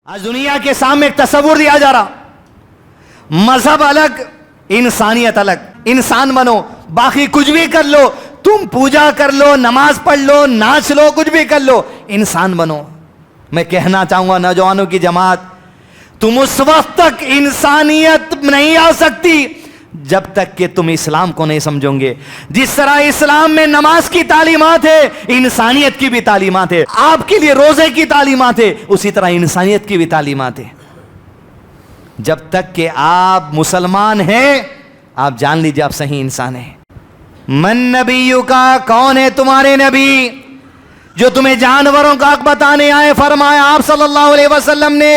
آج دنیا کے سامنے ایک تصور دیا جا رہا، مذہب الگ، انسانیت الگ، انسان بنو، باقی کچھ بھی کر لو، تم پوجا کر لو، نماز پڑھ لو، ناچ لو، کچھ بھی کر لو، انسان بنو۔ میں کہنا چاہوں گا نوجوانوں کی جماعت، تم اس وقت تک انسانیت نہیں آ سکتی جب تک کہ تم اسلام کو نہیں سمجھو گے۔ جس طرح اسلام میں نماز کی تعلیمات ہے، انسانیت کی بھی تعلیمات ہے، آپ کے لیے روزے کی تعلیمات ہے، اسی طرح انسانیت کی بھی تعلیمات ہے۔ جب تک کہ آپ مسلمان ہیں، آپ جان لیجئے آپ صحیح انسان ہیں۔ من نبیوں کا، کون ہے تمہارے نبی جو تمہیں جانوروں کا حق بتانے آئے؟ فرمایا آپ صلی اللہ علیہ وسلم نے،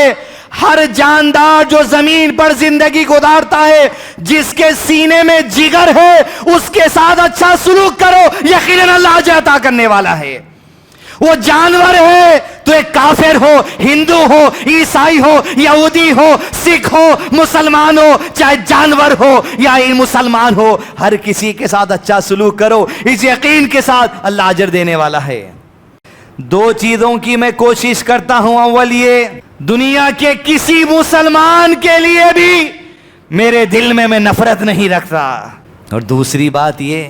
ہر جاندار جو زمین پر زندگی گزارتا ہے، جس کے سینے میں جگر ہے، اس کے ساتھ اچھا سلوک کرو، یقیناً اللہ اجر عطا کرنے والا ہے۔ وہ جانور ہے تو ایک کافر ہو، ہندو ہو، عیسائی ہو، یہودی ہو، سکھ ہو، مسلمان ہو، چاہے جانور ہو یا مسلمان ہو، ہر کسی کے ساتھ اچھا سلوک کرو، اس یقین کے ساتھ اللہ اجر دینے والا ہے۔ دو چیزوں کی میں کوشش کرتا ہوں، اول یہ، دنیا کے کسی مسلمان کے لیے بھی میرے دل میں نفرت نہیں رکھتا، اور دوسری بات یہ،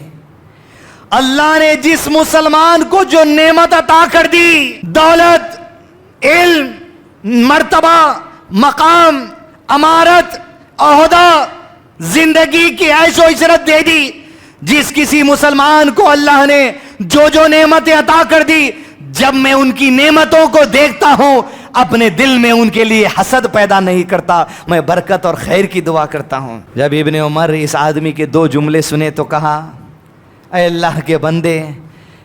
اللہ نے جس مسلمان کو جو نعمت عطا کر دی، دولت، علم، مرتبہ، مقام، امارت، عہدہ، زندگی کی عیش و عشرت دے دی، جس کسی مسلمان کو اللہ نے جو نعمتیں عطا کر دی، جب میں ان کی نعمتوں کو دیکھتا ہوں، اپنے دل میں ان کے لیے حسد پیدا نہیں کرتا، میں برکت اور خیر کی دعا کرتا ہوں۔ جب ابن عمر اس آدمی کے دو جملے سنے تو کہا، اے اللہ کے بندے،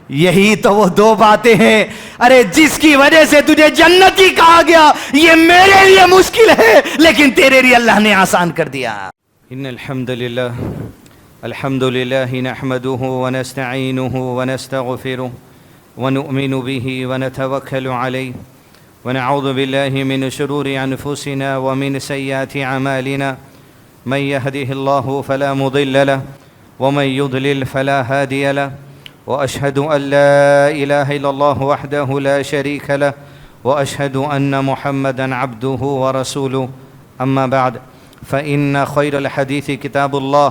یہی تو وہ دو باتیں ہیں، ارے جس کی وجہ سے تجھے جنتی کہا گیا، یہ میرے لیے مشکل ہے لیکن تیرے لیے اللہ نے آسان کر دیا۔ ان الحمد للہ نحمده ونستعینه ونستغفره ونؤمن به ونتوکل علیہ ونعوذ باللہ من شرور انفسنا ومن سیئات اعمالنا، من يهده الله فلا مضل له ومن يضلل فلا هادي له، وأشهد أن لا إله إلا الله وحده لا شريك له، وأشهد أن محمدًا عبده ورسوله، أما بعد فإن خير الحديث كتاب الله،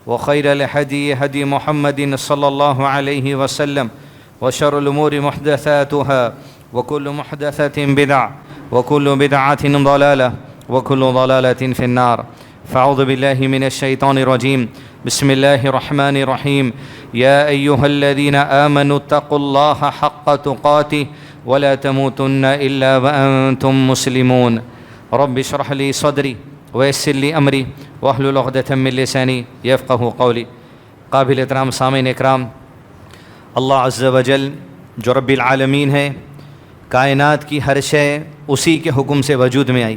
وخير الهدي هدي محمد صلى الله عليه وسلم، وشر الأمور محدثاتها، وكل محدثة بدعة، وكل بدعة ضلالة، وكل ضلالة في النار۔ فأعوذ بالله من الشيطان الرجيم، بسم الله الرحمن الرحيم، يا أيها الذين آمنوا اتقوا الله حق تقاته ولا تموتن إلا وأنتم مسلمون۔ رب اشرح لي صدري ويسر لي أمري واحلل عقدة من لساني يفقهوا قولي۔ قابل احترام سامعین اکرام، اللہ عز وجل جو رب العالمین ہے، کائنات کی ہر شے اسی کے حکم سے وجود میں آئی،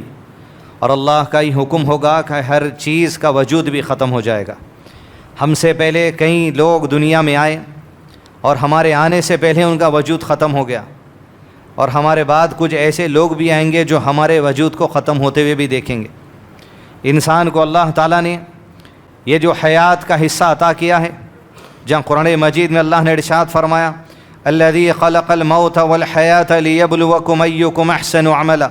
اور اللہ کا ہی حکم ہوگا کہ ہر چیز کا وجود بھی ختم ہو جائے گا۔ ہم سے پہلے کئی لوگ دنیا میں آئے، اور ہمارے آنے سے پہلے ان کا وجود ختم ہو گیا، اور ہمارے بعد کچھ ایسے لوگ بھی آئیں گے جو ہمارے وجود کو ختم ہوتے ہوئے بھی دیکھیں گے۔ انسان کو اللہ تعالیٰ نے یہ جو حیات کا حصہ عطا کیا ہے، جہاں قرآن مجید میں اللہ نے ارشاد فرمایا، الذی خلق الموت والحیات لیبلوکم ایکم احسن عملا،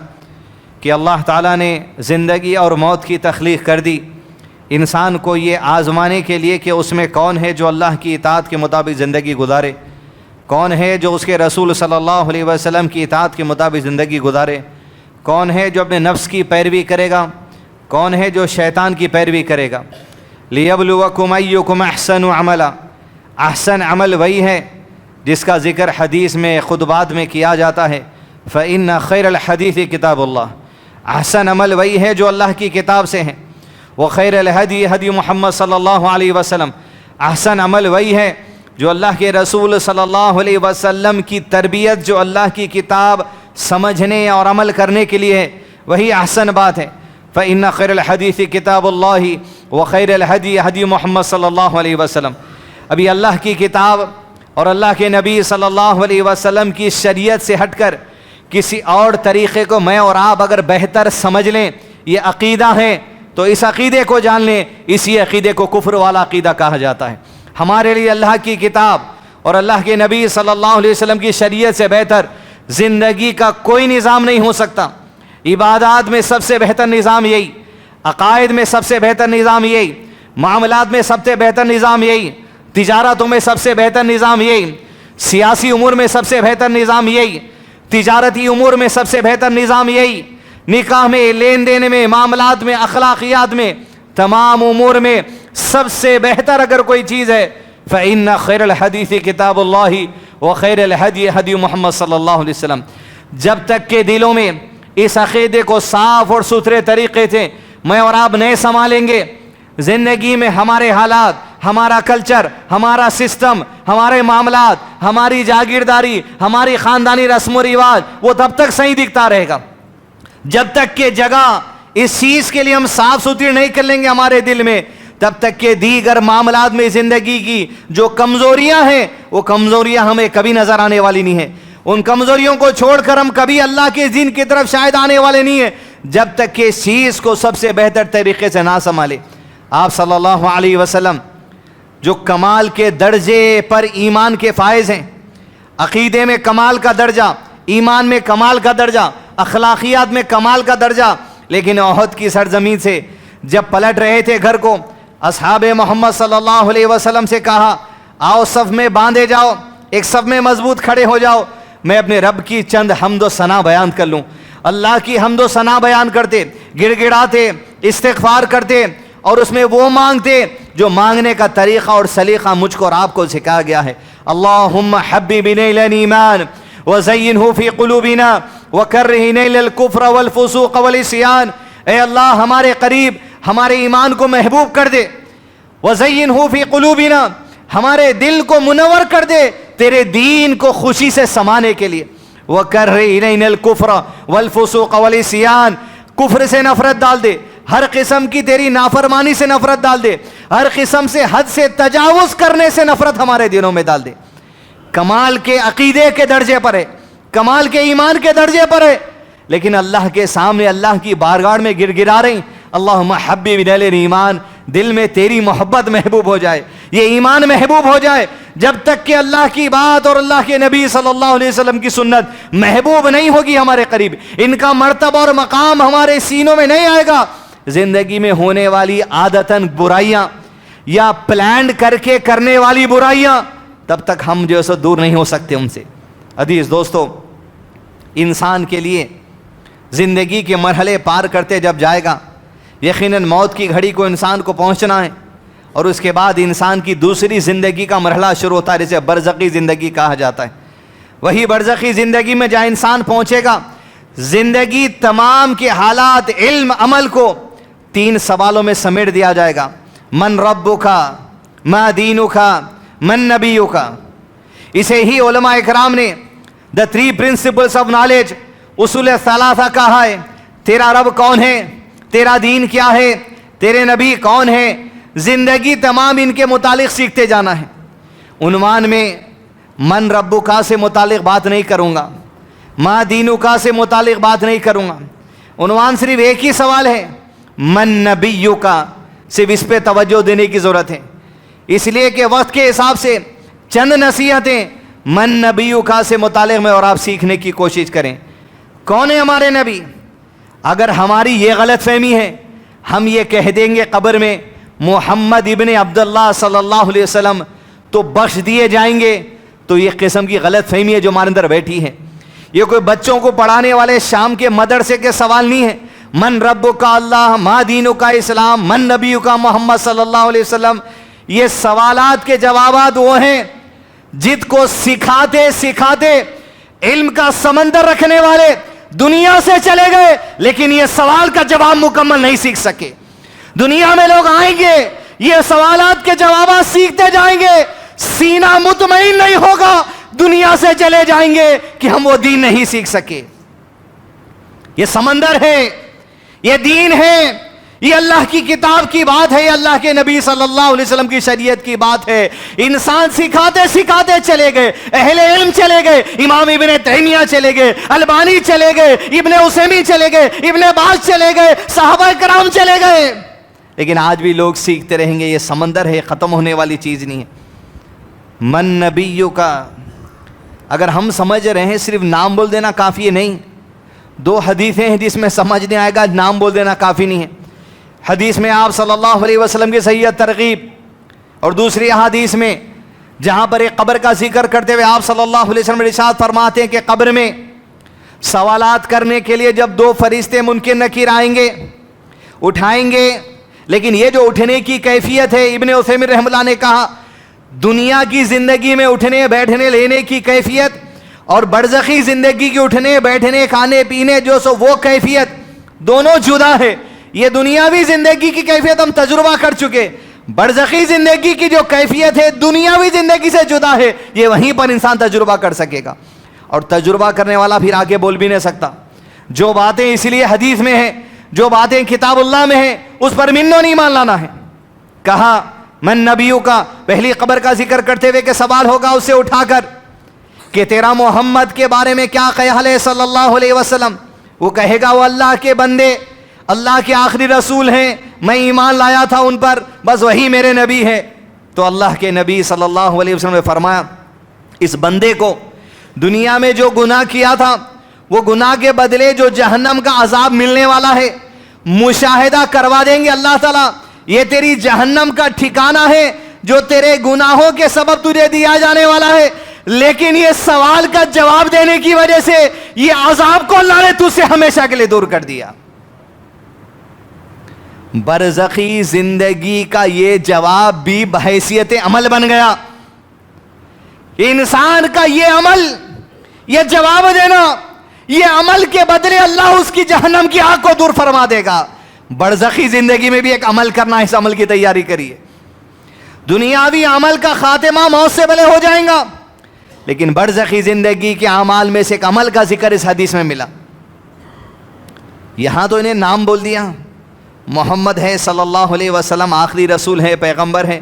کہ اللہ تعالیٰ نے زندگی اور موت کی تخلیق کر دی انسان کو یہ آزمانے کے لیے کہ اس میں کون ہے جو اللہ کی اطاعت کے مطابق زندگی گزارے، کون ہے جو اس کے رسول صلی اللہ علیہ وسلم کی اطاعت کے مطابق زندگی گزارے، کون ہے جو اپنے نفس کی پیروی کرے گا، کون ہے جو شیطان کی پیروی کرے گا۔ لیبلوکم ایکم احسن عملا، احسن عمل وہی ہے جس کا ذکر حدیث میں خطبات میں کیا جاتا ہے، فإن خیر الحدیث کتاب اللہ، احسن عمل وہی ہے جو اللہ کی کتاب سے ہیں، وخیر الہدی ہدی محمد صلی اللہ علیہ وسلم، احسن عمل وہی ہے جو اللہ کے رسول صلی اللہ علیہ وسلم کی تربیت جو اللہ کی کتاب سمجھنے اور عمل کرنے کے لیے ہے، وہی احسن بات ہے۔ فإن خیر الحدیث کتاب اللہ وخیر الہدی ہدی محمد صلی اللہ علیہ وسلم۔ ابھی اللہ کی کتاب اور اللہ کے نبی صلی اللہ علیہ وسلم کی شریعت سے ہٹ کر کسی اور طریقے کو میں اور آپ اگر بہتر سمجھ لیں، یہ عقیدہ ہے، تو اس عقیدے کو جان لیں، اسی عقیدے کو کفر والا عقیدہ کہا جاتا ہے۔ ہمارے لیے اللہ کی کتاب اور اللہ کے نبی صلی اللہ علیہ وسلم کی شریعت سے بہتر زندگی کا کوئی نظام نہیں ہو سکتا۔ عبادات میں سب سے بہتر نظام یہی, عقائد میں سب سے بہتر نظام یہی, معاملات میں سب سے بہتر نظام یہی, تجارتوں میں سب سے بہتر نظام یہی, سیاسی امور میں سب سے بہتر نظام یہی, تجارتی امور میں سب سے بہتر نظام یہی, نکاح میں, لین دین میں, معاملات میں, اخلاقیات میں, تمام امور میں سب سے بہتر اگر کوئی چیز ہے فإن خیر الحدیث کتاب اللہ وخیر الہدی ہدی محمد صلی اللہ علیہ وسلم. جب تک کہ دلوں میں اس عقیدے کو صاف اور ستھرے طریقے سے میں اور آپ نہیں سنبھالیں گے, زندگی میں ہمارے حالات, ہمارا کلچر, ہمارا سسٹم, ہمارے معاملات, ہماری جاگیرداری, ہماری خاندانی رسم و رواج وہ تب تک صحیح دکھتا رہے گا جب تک کہ جگہ اس چیز کے لیے ہم صاف ستھری نہیں کر لیں گے ہمارے دل میں, تب تک کہ دیگر معاملات میں زندگی کی جو کمزوریاں ہیں وہ کمزوریاں ہمیں کبھی نظر آنے والی نہیں ہیں. ان کمزوریوں کو چھوڑ کر ہم کبھی اللہ کے دین کی طرف شاید آنے والے نہیں ہیں جب تک کہ اس چیز کو سب سے بہتر طریقے سے نہ سنبھالے. آپ صلی اللہ علیہ وسلم جو کمال کے درجے پر ایمان کے فائز ہیں, عقیدے میں کمال کا درجہ, ایمان میں کمال کا درجہ, اخلاقیات میں کمال کا درجہ, لیکن احد کی سرزمین سے جب پلٹ رہے تھے گھر کو, اصحاب محمد صلی اللہ علیہ وسلم سے کہا آؤ صف میں باندھے جاؤ, ایک صف میں مضبوط کھڑے ہو جاؤ, میں اپنے رب کی چند حمد و ثنا بیان کر لوں. اللہ کی حمد و ثنا بیان کرتے, گڑ گڑاتے, استغفار کرتے اور اس میں وہ مانگتے جو مانگنے کا طریقہ اور سلیقہ مجھ کو اور آپ کو سکھایا گیا ہے. اللہم حببنا الی الایمان وزینہ فی قلوبنا وکرہنا الی الکفر والفسوق والعصیان. اے اللہ ہمارے قریب ہمارے ایمان کو محبوب کر دے, وزینہ فی قلوبنا ہمارے دل کو منور کر دے تیرے دین کو خوشی سے سمانے کے لیے, وکرہنا الکفر والفسوق والعصیان کفر سے نفرت ڈال دے, ہر قسم کی تیری نافرمانی سے نفرت ڈال دے, ہر قسم سے حد سے تجاوز کرنے سے نفرت ہمارے دلوں میں ڈال دے. کمال کے عقیدے کے درجے پر ہے, کمال کے ایمان کے درجے پر ہے, لیکن اللہ کے سامنے اللہ کی بارگاہ میں گر گرا رہی اللہم حببنا الی الایمان, دل میں تیری محبت محبوب ہو جائے, یہ ایمان محبوب ہو جائے. جب تک کہ اللہ کی بات اور اللہ کے نبی صلی اللہ علیہ وسلم کی سنت محبوب نہیں ہوگی ہمارے قریب, ان کا مرتبہ اور مقام ہمارے سینوں میں نہیں آئے گا, زندگی میں ہونے والی عادتاً برائیاں یا پلانڈ کر کے کرنے والی برائیاں تب تک ہم جو ہے دور نہیں ہو سکتے ان سے. عزیز دوستو, انسان کے لیے زندگی کے مرحلے پار کرتے جب جائے گا, یقیناً موت کی گھڑی کو انسان کو پہنچنا ہے, اور اس کے بعد انسان کی دوسری زندگی کا مرحلہ شروع ہوتا ہے جسے برزخی زندگی کہا جاتا ہے. وہی برزخی زندگی میں جہاں انسان پہنچے گا, زندگی تمام کے حالات, علم, عمل کو 3 سوالوں میں سمیٹ دیا جائے گا. من ربک, ما دینک, من نبیک. اسے ہی علماء اکرام نے دا 3 پرنسپلز آف نالج, اصول ثلاثہ کہا ہے. تیرا رب کون ہے, تیرا دین کیا ہے, تیرے نبی کون ہے, زندگی تمام ان کے متعلق سیکھتے جانا ہے. عنوان میں من ربکا سے متعلق بات نہیں کروں گا, ما دینکا سے متعلق بات نہیں کروں گا. عنوان صرف ایک ہی سوال ہے, من نبیکا, صرف اس پہ توجہ دینے کی ضرورت ہے, اس لیے کہ وقت کے حساب سے چند نصیحتیں من نبیکا سے متعلق میں اور آپ سیکھنے کی کوشش کریں. کون ہے ہمارے نبی؟ اگر ہماری یہ غلط فہمی ہے, ہم یہ کہہ دیں گے قبر میں محمد ابن عبداللہ صلی اللہ علیہ وسلم تو بخش دیے جائیں گے, تو یہ قسم کی غلط فہمی ہے جو ہمارے اندر بیٹھی ہے. یہ کوئی بچوں کو پڑھانے والے شام کے مدرسے کے سوال نہیں ہے. من ربک اللہ, ما دینک اسلام, من نبیک محمد صلی اللہ علیہ وسلم, یہ سوالات کے جوابات وہ ہیں جت کو سکھاتے سکھاتے علم کا سمندر رکھنے والے دنیا سے چلے گئے, لیکن یہ سوال کا جواب مکمل نہیں سیکھ سکے. دنیا میں لوگ آئیں گے, یہ سوالات کے جوابات سیکھتے جائیں گے, سینہ مطمئن نہیں ہوگا, دنیا سے چلے جائیں گے کہ ہم وہ دین نہیں سیکھ سکے. یہ سمندر ہے, یہ دین ہے, یہ اللہ کی کتاب کی بات ہے, یہ اللہ کے نبی صلی اللہ علیہ وسلم کی شریعت کی بات ہے. انسان سکھاتے سکھاتے چلے گئے, اہل علم چلے گئے, امام ابن تیمیہ چلے گئے, البانی چلے گئے, ابن عثیمین چلے گئے, ابن باز چلے گئے, صحابہ کرام چلے گئے, لیکن آج بھی لوگ سیکھتے رہیں گے. یہ سمندر ہے, ختم ہونے والی چیز نہیں ہے. من نبیوں کا اگر ہم سمجھ رہے ہیں صرف نام بول دینا کافی ہے, نہیں, دو حدیثیں ہیں جس میں سمجھ نہیں آئے گا، نام بول دینا کافی نہیں ہے. حدیث میں آپ صلی اللہ علیہ وسلم کی صحیح ترغیب، اور دوسری حدیث میں جہاں پر ایک قبر کا ذکر کرتے ہوئے آپ صلی اللہ علیہ وسلم ارشاد فرماتے ہیں کہ قبر میں سوالات کرنے کے لیے جب دو فرشتے منکر نکیر آئیں گے، اٹھائیں گے، لیکن یہ جو اٹھنے کی کیفیت ہے، ابن عثیمین رحمہ اللہ نے کہا دنیا کی زندگی میں اٹھنے بیٹھنے لینے کی کیفیت اور برزخی زندگی کی اٹھنے بیٹھنے کھانے پینے جو سو وہ کیفیت دونوں جدا ہے. یہ دنیاوی زندگی کی کیفیت ہم تجربہ کر چکے، برزخی زندگی کی جو کیفیت ہے دنیاوی زندگی سے جدا ہے، یہ وہیں پر انسان تجربہ کر سکے گا. اور تجربہ کرنے والا پھر آگے بول بھی نہیں سکتا. جو باتیں اس لیے حدیث میں ہیں، جو باتیں کتاب اللہ میں ہیں، اس پر منو نہیں مان لانا ہے. کہا من نبیوں کا، پہلی قبر کا ذکر کرتے ہوئے کہ سوال ہوگا اسے اٹھا کر کہ تیرا محمد کے بارے میں کیا خیال ہے صلی اللہ علیہ وسلم. وہ کہے گا وہ اللہ کے بندے، اللہ کے آخری رسول ہیں، میں ایمان لایا تھا ان پر، بس وہی میرے نبی ہے. تو اللہ کے نبی صلی اللہ علیہ وسلم نے فرمایا اس بندے کو دنیا میں جو گناہ کیا تھا وہ گناہ کے بدلے جو جہنم کا عذاب ملنے والا ہے مشاہدہ کروا دیں گے اللہ تعالیٰ. یہ تیری جہنم کا ٹھکانہ ہے جو تیرے گناہوں کے سبب تجھے دیا جانے والا ہے، لیکن یہ سوال کا جواب دینے کی وجہ سے یہ عذاب کو اللہ نے تجھ سے ہمیشہ کے لیے دور کر دیا. برزخی زندگی کا یہ جواب بھی بحیثیت عمل بن گیا. انسان کا یہ عمل، یہ جواب دینا، یہ عمل کے بدلے اللہ اس کی جہنم کی آگ کو دور فرما دے گا. برزخی زندگی میں بھی ایک عمل کرنا، اس عمل کی تیاری کریے. دنیاوی عمل کا خاتمہ موت سے بھلے ہو جائیں گا، لیکن برزخی زندگی کے اعمال میں سے ایک عمل کا ذکر اس حدیث میں ملا. یہاں تو انہیں نام بول دیا، محمد ہے صلی اللہ علیہ وسلم، آخری رسول ہے، پیغمبر ہے،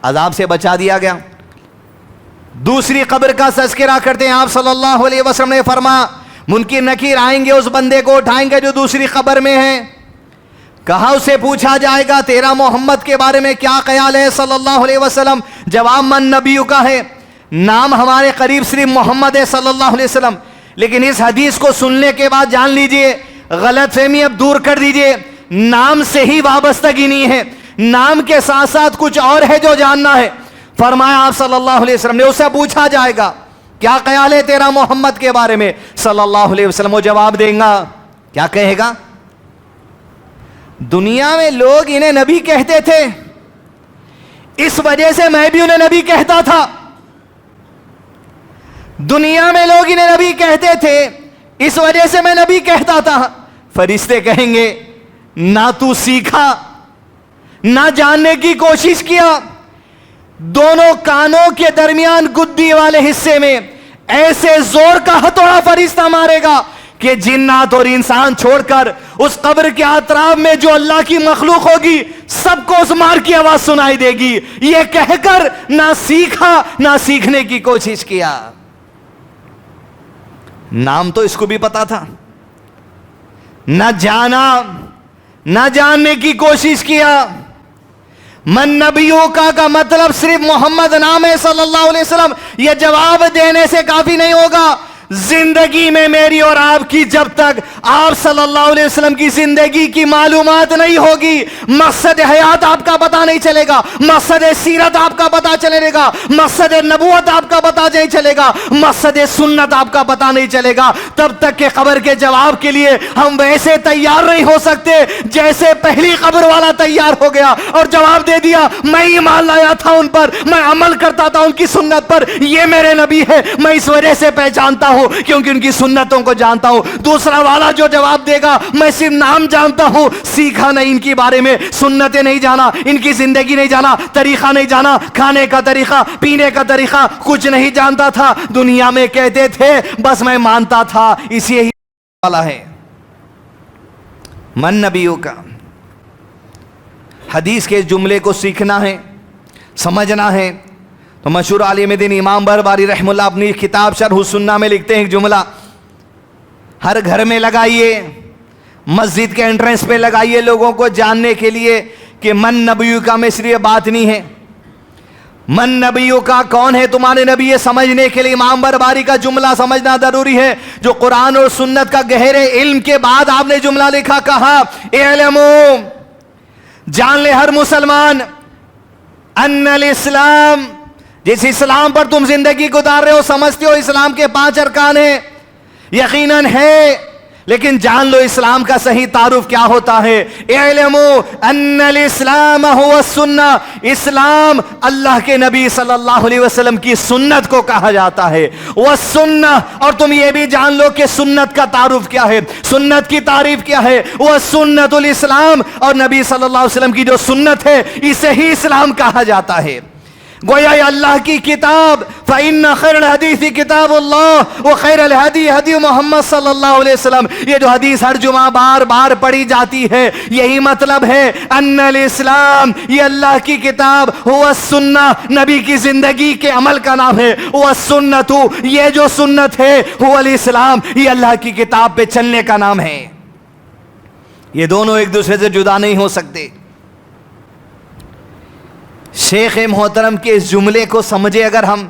عذاب سے بچا دیا گیا. دوسری قبر کا تذکرہ کرتے ہیں آپ صلی اللہ علیہ وسلم نے فرمایا منکر نکیر آئیں گے، اس بندے کو اٹھائیں گے جو دوسری قبر میں ہے. کہا اسے پوچھا جائے گا تیرا محمد کے بارے میں کیا خیال ہے صلی اللہ علیہ وسلم. جواب من نبیوں کا ہے، نام ہمارے قریب صرف محمد ہے صلی اللہ علیہ وسلم. لیکن اس حدیث کو سننے کے بعد جان لیجئے، غلط فہمی اب دور کر دیجئے، نام سے ہی وابستگی نہیں ہے، نام کے ساتھ ساتھ کچھ اور ہے جو جاننا ہے. فرمایا آپ صلی اللہ علیہ وسلم نے اسے پوچھا جائے گا کیا خیال ہے تیرا محمد کے بارے میں صلی اللہ علیہ وسلم. وہ جواب دیں گا، کیا کہے گا؟ دنیا میں لوگ انہیں نبی کہتے تھے، اس وجہ سے میں بھی انہیں نبی کہتا تھا. دنیا میں لوگ انہیں نبی کہتے تھے، اس وجہ سے میں نبی کہتا تھا. فرشتے کہیں گے نہ تو سیکھا نہ جاننے کی کوشش کیا، دونوں کانوں کے درمیان گدی والے حصے میں ایسے زور کا ہتھوڑا فرشتہ مارے گا کہ جنات اور انسان چھوڑ کر اس قبر کے اطراف میں جو اللہ کی مخلوق ہوگی سب کو اس مار کی آواز سنائی دے گی، یہ کہہ کر نہ سیکھا نہ سیکھنے کی کوشش کیا. نام تو اس کو بھی پتا تھا، نہ جانا نہ جاننے کی کوشش کیا. من نبیوں کا مطلب صرف محمد نام ہے صلی اللہ علیہ وسلم، یہ جواب دینے سے کافی نہیں ہوگا. زندگی میں میری اور آپ کی جب تک آپ صلی اللہ علیہ وسلم کی زندگی کی معلومات نہیں ہوگی، مقصد حیات آپ کا پتہ نہیں چلے گا، مقصد سیرت آپ کا پتہ چلے گا، مقصد نبوت آپ کا پتہ نہیں چلے گا، مقصد سنت آپ کا پتہ نہیں چلے گا، تب تک کہ قبر کے جواب کے لیے ہم ویسے تیار نہیں ہو سکتے جیسے پہلی قبر والا تیار ہو گیا اور جواب دے دیا میں ایمان لایا تھا ان پر، میں عمل کرتا تھا ان کی سنت پر، یہ میرے نبی ہے، میں اس وجہ سے پہچانتا ہوں کیونکہ ان کی سنتوں کو جانتا ہوں. دوسرا والا جو جواب دے گا میں صرف نام جانتا ہوں، سیکھا نہیں ان کے بارے میں، سنتیں نہیں جانا، ان کی زندگی نہیں جانا، طریقہ نہیں جانا، کھانے کا طریقہ، پینے کا طریقہ کچھ نہیں جانتا تھا. دنیا میں کہتے تھے بس میں مانتا تھا. اسی ہی والا ہے من نبیوں کا. حدیث کے جملے کو سیکھنا ہے، سمجھنا ہے تو مشہور عالم دین امام بربری رحمہ اللہ اپنی کتاب شرح السنہ میں لکھتے ہیں ایک جملہ، ہر گھر میں لگائیے، مسجد کے انٹرنس پہ لگائیے لوگوں کو جاننے کے لیے کہ من نبیوں کا میں صرف یہ بات نہیں ہے. من نبیوں کا، کون ہے تمہارے نبی؟ یہ سمجھنے کے لیے امام برباری کا جملہ سمجھنا ضروری ہے، جو قرآن اور سنت کا گہرے علم کے بعد آپ نے جملہ لکھا، کہا اعلموا، جان لے ہر مسلمان، ان الاسلام، جس اسلام پر تم زندگی گزار رہے ہو، سمجھتے ہو اسلام کے 5 ارکان ہیں، یقیناً ہے، لیکن جان لو اسلام کا صحیح تعارف کیا ہوتا ہے۔ اعلموا ان الاسلام هو السنہ، اسلام اللہ کے نبی صلی اللہ علیہ وسلم کی سنت کو کہا جاتا ہے، والسنہ، اور تم یہ بھی جان لو کہ سنت کا تعارف کیا ہے، سنت کی تعریف کیا ہے، والسنۃ الاسلام، اور نبی صلی اللہ علیہ وسلم کی جو سنت ہے اسے ہی اسلام کہا جاتا ہے۔ گویا یہ اللہ کی کتاب، فَإِنَّ خَيْرَ الْحَدِيثِ كِتَابُ اللَّهِ وَخَيْرَ الْهَدِي هَدِيُّ محمد صلی اللہ علیہ وسلم، یہ جو حدیث ہر جمعہ بار بار پڑھی جاتی ہے یہی مطلب ہے، ان الاسلام، یہ اللہ کی کتاب، هو السنہ، نبی کی زندگی کے عمل کا نام ہے، والسنۃ، یہ جو سنت ہے، هو الاسلام، یہ اللہ کی کتاب پہ چلنے کا نام ہے۔ یہ دونوں ایک دوسرے سے جدا نہیں ہو سکتے۔ شیخ محترم کے اس جملے کو سمجھے اگر ہم،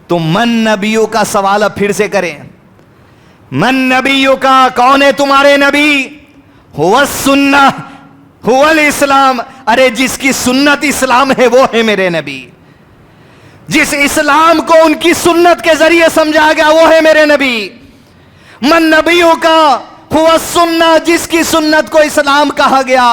تو من نبیوں کا سوال اب پھر سے کریں، من نبیوں کا، کون ہے تمہارے نبی؟ هو السنہ هو الاسلام، ارے جس کی سنت اسلام ہے وہ ہے میرے نبی، جس اسلام کو ان کی سنت کے ذریعے سمجھا گیا وہ ہے میرے نبی۔ من نبیوں کا هو السنہ، جس کی سنت کو اسلام کہا گیا،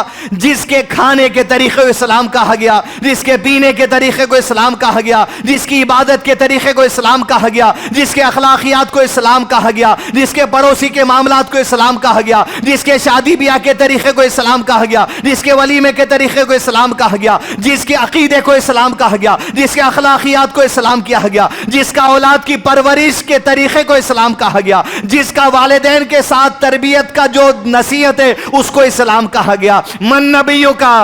جس کے کھانے کے طریقے کو اسلام کہا گیا، جس کے پینے کے طریقے کو اسلام کہا گیا، جس کی عبادت کے طریقے کو اسلام کہا گیا، جس کے اخلاقیات کو اسلام کہا گیا، جس کے پڑوسی کے معاملات کو اسلام کہا گیا، جس کے شادی بیاہ کے طریقے کو اسلام کہا گیا، جس کے ولیمے کے طریقے کو اسلام کہا گیا، جس کے عقیدے کو اسلام کہا گیا، جس کے اخلاقیات کو اسلام کہا گیا، جس کا اولاد کی پرورش کے طریقے کو اسلام کہا گیا، جس کا والدین کے ساتھ تربیت کا جو نصیحت ہے اس کو اسلام کہا گیا۔ من نبیوں کا،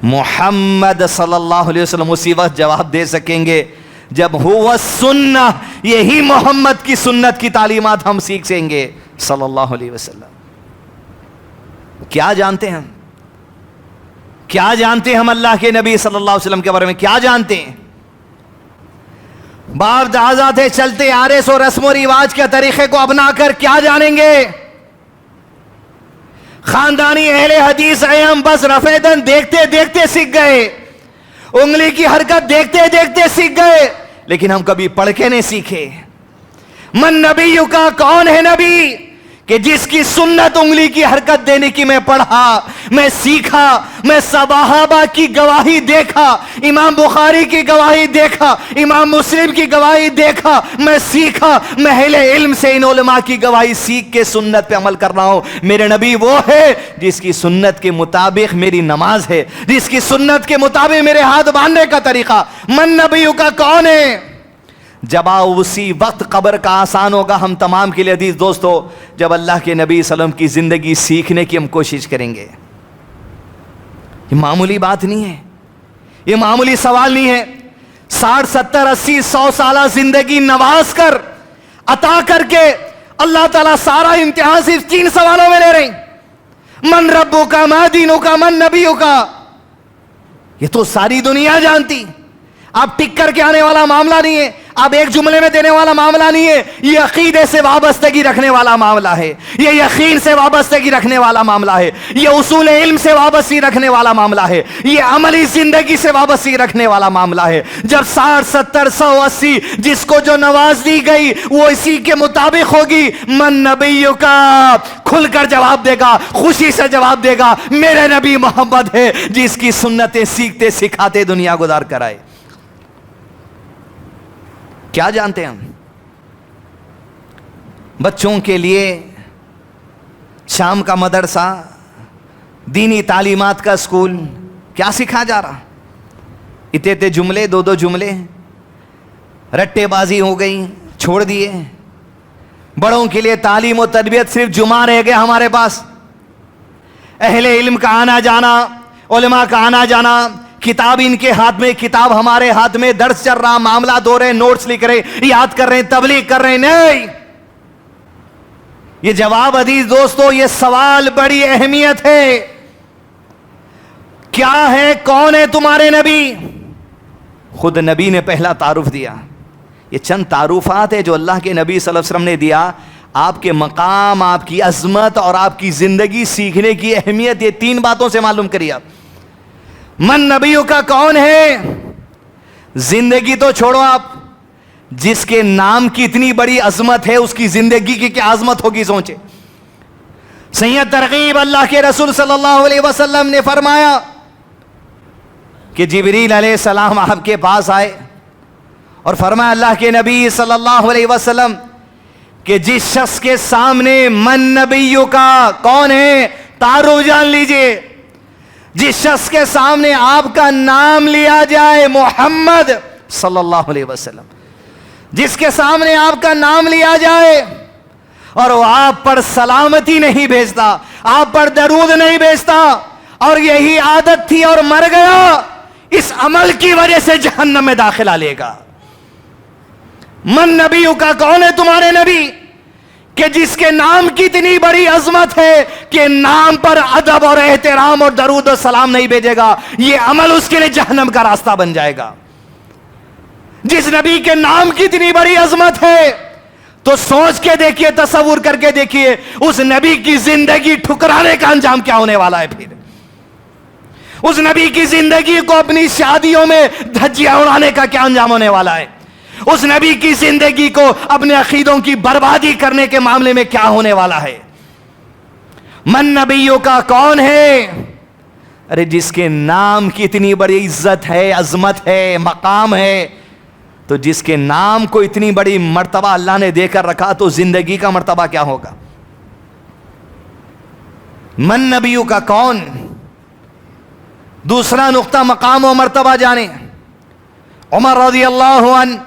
محمد صلی اللہ علیہ وسلم اسی وقت جواب دے سکیں گے جب ہوا سنہ، یہی محمد کی سنت کی تعلیمات ہم سیکھ سیں گے صلی اللہ علیہ وسلم۔ کیا جانتے ہیں ہم؟ کیا جانتے ہیں ہم اللہ کے نبی صلی اللہ علیہ وسلم کے بارے میں؟ کیا جانتے ہیں؟ باپ دادا تھے چلتے آ رہے سو رسم و رواج کے طریقے کو اپنا کر کیا جانیں گے؟ خاندانی اہل حدیث ہیں ہم، بس رفع دن دیکھتے دیکھتے سیکھ گئے، انگلی کی حرکت دیکھتے دیکھتے سیکھ گئے، لیکن ہم کبھی پڑھ کے نہیں سیکھے۔ من نبیوں کا، کون ہے نبی؟ کہ جس کی سنت انگلی کی حرکت دینے کی میں پڑھا، میں سیکھا، میں صحابہ کی گواہی دیکھا، امام بخاری کی گواہی دیکھا، امام مسلم کی گواہی دیکھا، میں سیکھا، میں اہل علم سے ان علماء کی گواہی سیکھ کے سنت پہ عمل کر رہا ہوں۔ میرے نبی وہ ہے جس کی سنت کے مطابق میری نماز ہے، جس کی سنت کے مطابق میرے ہاتھ باندھنے کا طریقہ۔ من نبیوں کا کون ہے؟ جواب اسی وقت قبر کا آسان ہوگا ہم تمام کے لیے عزیز دوستو، جب اللہ کے نبی صلی اللہ علیہ وسلم کی زندگی سیکھنے کی ہم کوشش کریں گے۔ یہ معمولی بات نہیں ہے، یہ معمولی سوال نہیں ہے۔ 60 70 80 100 سالہ زندگی نواز کر عطا کر کے اللہ تعالیٰ سارا امتحان صرف 3 سوالوں میں لے رہے ہیں۔ من ربوں کا، ما دینوں کا، من نبیوں کا۔ یہ تو ساری دنیا جانتی، آپ ٹک کر کے آنے والا معاملہ نہیں ہے، آپ ایک جملے میں دینے والا معاملہ نہیں ہے، یہ عقیدے سے وابستگی رکھنے والا معاملہ ہے، یہ یقین سے وابستگی رکھنے والا معاملہ ہے، یہ اصول علم سے وابستگی رکھنے والا معاملہ ہے، یہ عملی زندگی سے وابستگی رکھنے والا معاملہ ہے۔ جب 60 70 100 80 جس کو جو نواز دی گئی وہ اسی کے مطابق ہوگی۔ من نبیوں کا، کھل کر جواب دے گا، خوشی سے جواب دے گا، میرے نبی محمد ہے جس کی سنتیں سیکھتے سکھاتے دنیا گزار کر آئے۔ کیا جانتے ہیں ہم؟ بچوں کے لیے شام کا مدرسہ، دینی تعلیمات کا اسکول، کیا سکھا جا رہا؟ اتنے جملے، 2 جملے، رٹے بازی ہو گئی، چھوڑ دیے۔ بڑوں کے لیے تعلیم و تربیت صرف جمعہ رہ گیا ہمارے پاس، اہل علم کا آنا جانا، علماء کا آنا جانا، کتاب ان کے ہاتھ میں، کتاب ہمارے ہاتھ میں، درس چل رہا، معاملات ہو رہے، نوٹس لکھ رہے، یاد کر رہے، تبلیغ کر رہے۔ نہیں، یہ جواب عزیز دوستو، یہ سوال بڑی اہمیت ہے۔ کیا ہے, کون ہے تمہارے نبی؟ خود نبی نے پہلا تعارف دیا. یہ چند تعارفات ہے جو اللہ کے نبی صلی اللہ علیہ وسلم نے دیا. آپ کے مقام, آپ کی عظمت اور آپ کی زندگی سیکھنے کی اہمیت, یہ 3 باتوں سے معلوم کریے آپ. من نبیوں کا کون ہے؟ زندگی تو چھوڑو آپ, جس کے نام کی اتنی بڑی عظمت ہے اس کی زندگی کی کیا عظمت ہوگی سوچے. سید ترغیب اللہ کے رسول صلی اللہ علیہ وسلم نے فرمایا کہ جبریل علیہ السلام آپ کے پاس آئے اور فرمایا اللہ کے نبی صلی اللہ علیہ وسلم کہ جس شخص کے سامنے من نبیوں کا کون ہے تعارف جان لیجئے. جس شخص کے سامنے آپ کا نام لیا جائے محمد صلی اللہ علیہ وسلم, جس کے سامنے آپ کا نام لیا جائے اور وہ آپ پر سلامتی نہیں بھیجتا, آپ پر درود نہیں بھیجتا, اور یہی عادت تھی اور مر گیا, اس عمل کی وجہ سے جہنم میں داخلہ لے گا. من نبیوں کا کون ہے تمہارے نبی؟ کہ جس کے نام کی اتنی بڑی عظمت ہے کہ نام پر ادب اور احترام اور درود و سلام نہیں بھیجے گا, یہ عمل اس کے لیے جہنم کا راستہ بن جائے گا. جس نبی کے نام کی اتنی بڑی عظمت ہے تو سوچ کے دیکھیے, تصور کر کے دیکھیے اس نبی کی زندگی ٹھکرانے کا انجام کیا ہونے والا ہے. پھر اس نبی کی زندگی کو اپنی شادیوں میں دھجیاں اڑانے کا کیا انجام ہونے والا ہے. اس نبی کی زندگی کو اپنے عقیدوں کی بربادی کرنے کے معاملے میں کیا ہونے والا ہے. من نبیوں کا کون ہے؟ ارے جس کے نام کی اتنی بڑی عزت ہے, عظمت ہے, مقام ہے, تو جس کے نام کو اتنی بڑی مرتبہ اللہ نے دے کر رکھا تو زندگی کا مرتبہ کیا ہوگا. من نبیوں کا کون؟ دوسرا نقطہ مقام و مرتبہ جانے. عمر رضی اللہ عنہ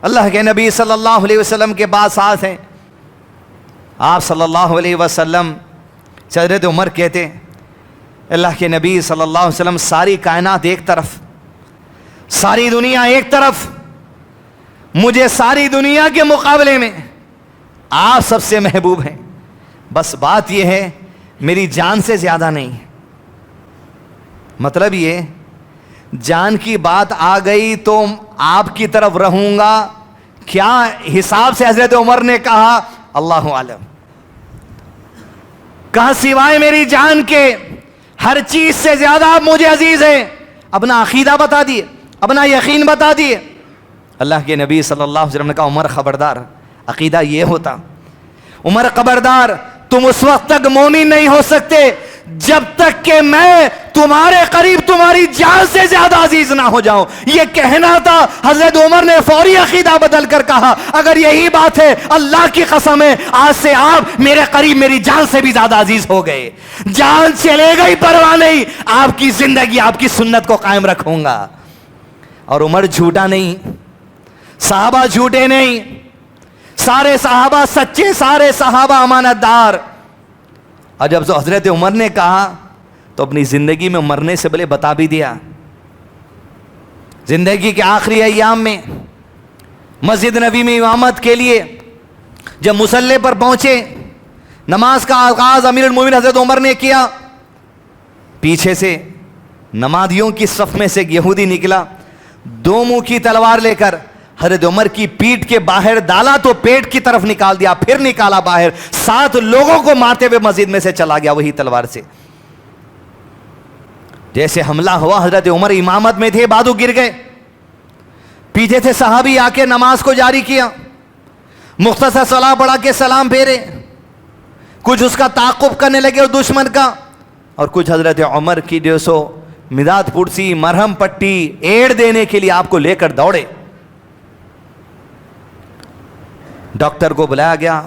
اللہ کے نبی صلی اللہ علیہ وسلم کے بعد ساتھ ہیں. آپ صلی اللہ علیہ وسلم حضرت عمر کہتے اللہ کے نبی صلی اللہ علیہ وسلم ساری کائنات ایک طرف, ساری دنیا ایک طرف, مجھے ساری دنیا کے مقابلے میں آپ سب سے محبوب ہیں, بس بات یہ ہے میری جان سے زیادہ نہیں. مطلب یہ جان کی بات آ گئی تو آپ کی طرف رہوں گا. کیا حساب سے حضرت عمر نے کہا اللہ عالم, کہا سوائے میری جان کے ہر چیز سے زیادہ آپ مجھے عزیز ہیں. اپنا عقیدہ بتا دیے, اپنا یقین بتا دیے. اللہ کے نبی صلی اللہ علیہ وسلم نے کہا عمر خبردار, عقیدہ یہ ہوتا. عمر خبردار, تم اس وقت تک مومن نہیں ہو سکتے جب تک کہ میں تمہارے قریب تمہاری جان سے زیادہ عزیز نہ ہو جاؤں. یہ کہنا تھا. حضرت عمر نے فوری عقیدہ بدل کر کہا اگر یہی بات ہے اللہ کی قسم ہے آج سے آپ میرے قریب میری جان سے بھی زیادہ عزیز ہو گئے. جان چلے گئی پرواہ نہیں, آپ کی زندگی آپ کی سنت کو قائم رکھوں گا. اور عمر جھوٹا نہیں, صحابہ جھوٹے نہیں, سارے صحابہ سچے, سارے صحابہ امانت دار. اور جب حضرت عمر نے کہا تو اپنی زندگی میں مرنے سے پہلے بتا بھی دیا. زندگی کے آخری ایام میں مسجد نبی میں امامت کے لیے جب مصلی پر پہنچے, نماز کا آغاز امیر المومنین حضرت عمر نے کیا. پیچھے سے نمازیوں کی صف میں سے ایک یہودی نکلا, 2 منہ کی تلوار لے کر حضرت عمر کی پیٹھ کے باہر ڈالا تو پیٹ کی طرف نکال دیا, پھر نکالا باہر, 7 لوگوں کو مارتے ہوئے مسجد میں سے چلا گیا وہی تلوار سے. جیسے حملہ ہوا حضرت عمر امامت میں تھے, بازو گر گئے. پیچھے سے صحابی آ کے نماز کو جاری کیا, مختصر صلاح پڑھا کے سلام پھیرے, کچھ اس کا تعاقب کرنے لگے اور دشمن کا, اور کچھ حضرت عمر کی جو سو مداد پرسی, مرہم پٹی, ایڑ دینے کے لیے آپ کو لے کر دوڑے. ڈاکٹر کو بلایا گیا,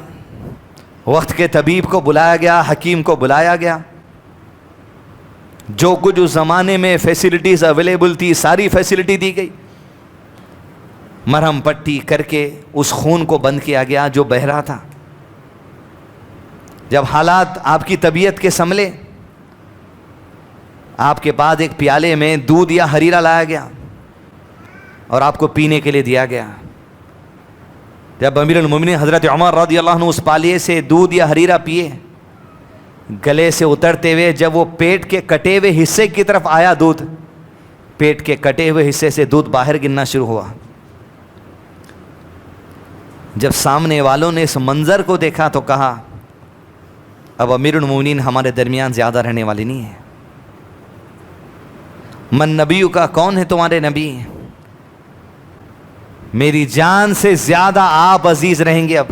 وقت کے طبیب کو بلایا گیا, حکیم کو بلایا گیا. جو کچھ اس زمانے میں فیسلٹیز اویلیبل تھی ساری فیسلٹی دی گئی. مرہم پٹی کر کے اس خون کو بند کیا گیا جو بہہ رہا تھا. جب حالات آپ کی طبیعت کے سنبھلے, آپ کے بعد ایک پیالے میں دودھ یا ہریرا لایا گیا اور آپ کو پینے کے لیے دیا گیا. جب امیر المومنین حضرت عمر رضی اللہ عنہ اس پالیے سے دودھ یا ہریرا پیے, گلے سے اترتے ہوئے جب وہ پیٹ کے کٹے ہوئے حصے کی طرف آیا دودھ، پیٹ کے کٹے ہوئے حصے سے دودھ باہر گرنا شروع ہوا. جب سامنے والوں نے اس منظر کو دیکھا تو کہا اب امیر المومنین ہمارے درمیان زیادہ رہنے والی نہیں ہے. من نبیو کا، کون ہے تمہارے نبی؟ میری جان سے زیادہ آپ عزیز رہیں گے. اب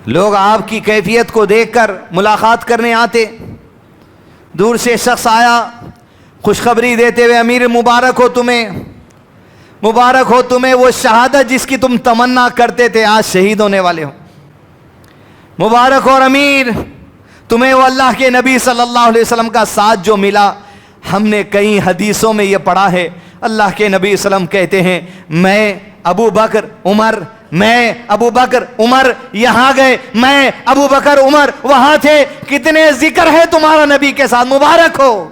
لوگ آپ کی کیفیت کو دیکھ کر ملاقات کرنے آتے. دور سے شخص آیا خوشخبری دیتے ہوئے، امیر مبارک ہو تمہیں، مبارک ہو تمہیں وہ شہادت جس کی تم تمنا کرتے تھے، آج شہید ہونے والے ہو. مبارک اور امیر تمہیں وہ اللہ کے نبی صلی اللہ علیہ وسلم کا ساتھ جو ملا. ہم نے کئی حدیثوں میں یہ پڑھا ہے، اللہ کے نبی صلی اللہ علیہ وسلم کہتے ہیں میں ابو بکر عمر یہاں گئے، میں ابو بکر عمر وہاں تھے. کتنے ذکر ہے تمہارا نبی کے ساتھ. مبارک ہو،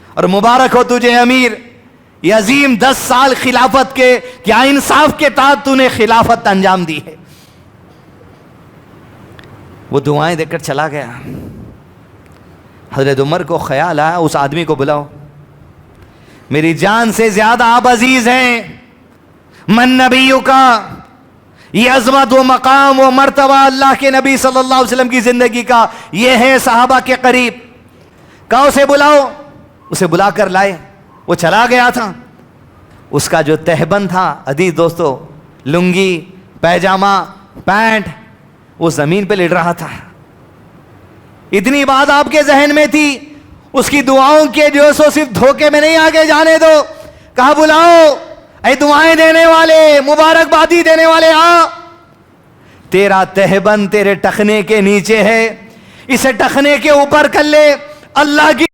اور مبارک ہو تجھے امیر، یہ عظیم 10 سال خلافت کے کیا انصاف کے تحت تو نے خلافت انجام دی ہے. وہ دعائیں دے کر چلا گیا. حضرت عمر کو خیال آیا اس آدمی کو بلاؤ، میری جان سے زیادہ آپ عزیز ہیں. من نبیوں کا، یہ عظمت و مقام و مرتبہ اللہ کے نبی صلی اللہ علیہ وسلم کی زندگی کا یہ ہے صحابہ کے قریب. کہا اسے بلاؤ. اسے بلا کر لائے. وہ چلا گیا تھا. اس کا جو تہبند تھا عزیز دوستو، لنگی، پیجامہ، پینٹ، وہ زمین پہ لٹ رہا تھا. اتنی بات آپ کے ذہن میں تھی، اس کی دعاؤں کے جو سو صرف دھوکے میں نہیں آگے جانے دو. کہا بلاؤ، اے دعائیں دینے والے، مبارکبادی دینے والے، آ. تیرا تہبند تیرے ٹخنے کے نیچے ہے، اسے ٹخنے کے اوپر کر لے، اللہ کی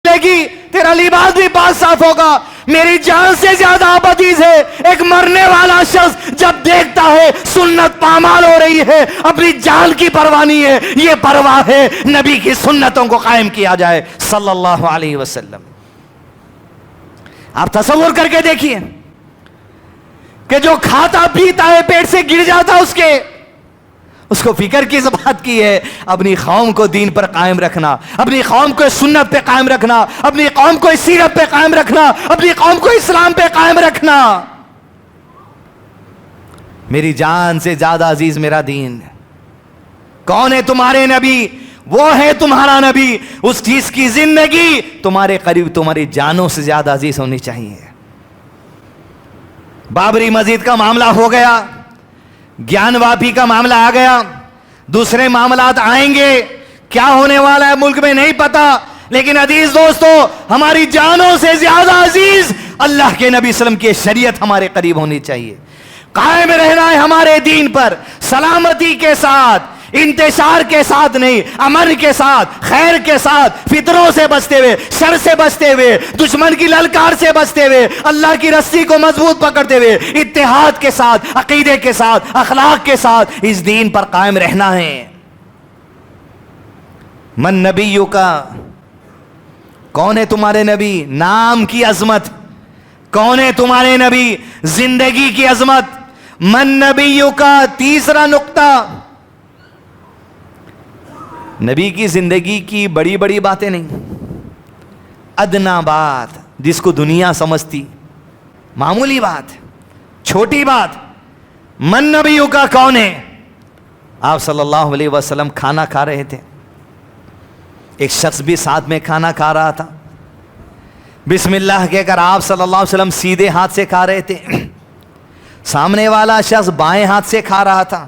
لے گی، تیرا لباس بھی پاک صاف ہوگا. میری جان سے زیادہ آپ عزیز ہے. ایک مرنے والا شخص جب دیکھتا ہے سنت پامال ہو رہی ہے، اپنی جان کی پرواہ نہیں ہے، یہ پرواہ ہے نبی کی سنتوں کو قائم کیا جائے صلی اللہ علیہ وسلم. آپ تصور کر کے دیکھیے کہ جو کھاتا پیتا ہے پیٹ سے گر جاتا اس کو فکر کس بات کی ہے؟ اپنی قوم کو دین پر قائم رکھنا، اپنی قوم کو سنت پہ قائم رکھنا، اپنی قوم کو سیرت پہ قائم رکھنا، اپنی قوم کو اسلام پہ قائم رکھنا. میری جان سے زیادہ عزیز میرا دین. کون ہے تمہارے نبی؟ وہ ہے تمہارا نبی. اس چیز کی زندگی تمہارے قریب تمہاری جانوں سے زیادہ عزیز ہونی چاہیے. بابری مسجد کا معاملہ ہو گیا، گیان واپی کا معاملہ آ گیا، دوسرے معاملات آئیں گے. کیا ہونے والا ہے ملک میں نہیں پتا، لیکن عزیز دوستو ہماری جانوں سے زیادہ عزیز اللہ کے نبی صلی اللہ علیہ وسلم کی شریعت ہمارے قریب ہونی چاہیے. قائم رہنا ہے ہمارے دین پر سلامتی کے ساتھ، انتشار کے ساتھ نہیں، امن کے ساتھ، خیر کے ساتھ، فتنوں سے بچتے ہوئے، شر سے بچتے ہوئے، دشمن کی للکار سے بچتے ہوئے، اللہ کی رسی کو مضبوط پکڑتے ہوئے، اتحاد کے ساتھ، عقیدے کے ساتھ، اخلاق کے ساتھ اس دین پر قائم رہنا ہے. من نبیوں کا، کون ہے تمہارے نبی؟ نام کی عظمت. کون ہے تمہارے نبی؟ زندگی کی عظمت. من نبیوں کا تیسرا نقطہ، نبی کی زندگی کی بڑی بڑی باتیں نہیں، ادنا بات جس کو دنیا سمجھتی معمولی بات، چھوٹی بات. من نبیوں کا کون ہے؟ آپ صلی اللہ علیہ وسلم کھانا کھا رہے تھے، ایک شخص بھی ساتھ میں کھانا کھا رہا تھا. بسم اللہ کہہ کر آپ صلی اللہ علیہ وسلم سیدھے ہاتھ سے کھا رہے تھے. سامنے والا شخص بائیں ہاتھ سے کھا رہا تھا.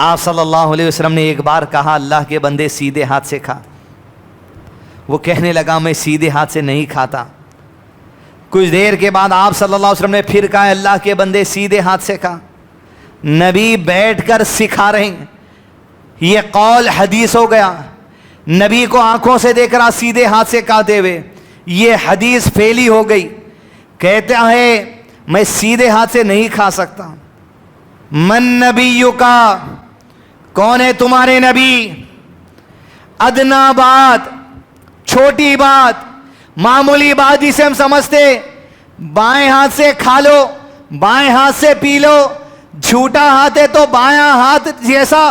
آپ صلی اللہ علیہ وسلم نے ایک بار کہا اللہ کے بندے سیدھے ہاتھ سے کھا. وہ کہنے لگا میں سیدھے ہاتھ سے نہیں کھاتا. کچھ دیر کے بعد آپ صلی اللہ علیہ وسلم نے پھر کہا اللہ کے بندے سیدھے ہاتھ سے کھا. نبی بیٹھ کر سکھا رہے ہیں، یہ قول حدیث ہو گیا. نبی کو آنکھوں سے دیکھ رہا سیدھے ہاتھ سے کھاتے ہوئے، یہ حدیث پھیلی ہو گئی. کہتا ہے میں سیدھے ہاتھ سے نہیں کھا سکتا. من نبیوں کا، کون ہے تمہارے نبی؟ ادنا بات، چھوٹی بات، معمولی بات جسے ہم سمجھتے بائیں ہاتھ سے کھا لو، بائیں ہاتھ سے پی لو. جھوٹا ہاتھ ہے تو بایاں ہاتھ جیسا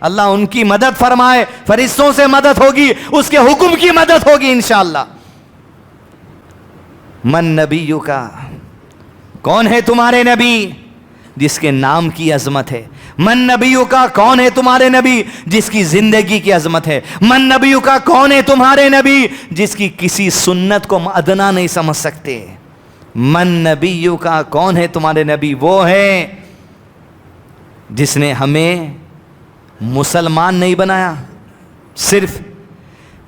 اللہ ان کی مدد فرمائے, فرشتوں سے مدد ہوگی, اس کے حکم کی مدد ہوگی انشاءاللہ. من نبیو کا, کون ہے تمہارے نبی جس کے نام کی عظمت ہے؟ من نبیو کا, کون ہے تمہارے نبی جس کی زندگی کی عظمت ہے؟ من نبیو کا, کون ہے تمہارے نبی جس کی کسی سنت کو ادنا نہیں سمجھ سکتے؟ من نبیو کا, کون ہے تمہارے نبی؟ وہ ہے جس نے ہمیں مسلمان نہیں بنایا, صرف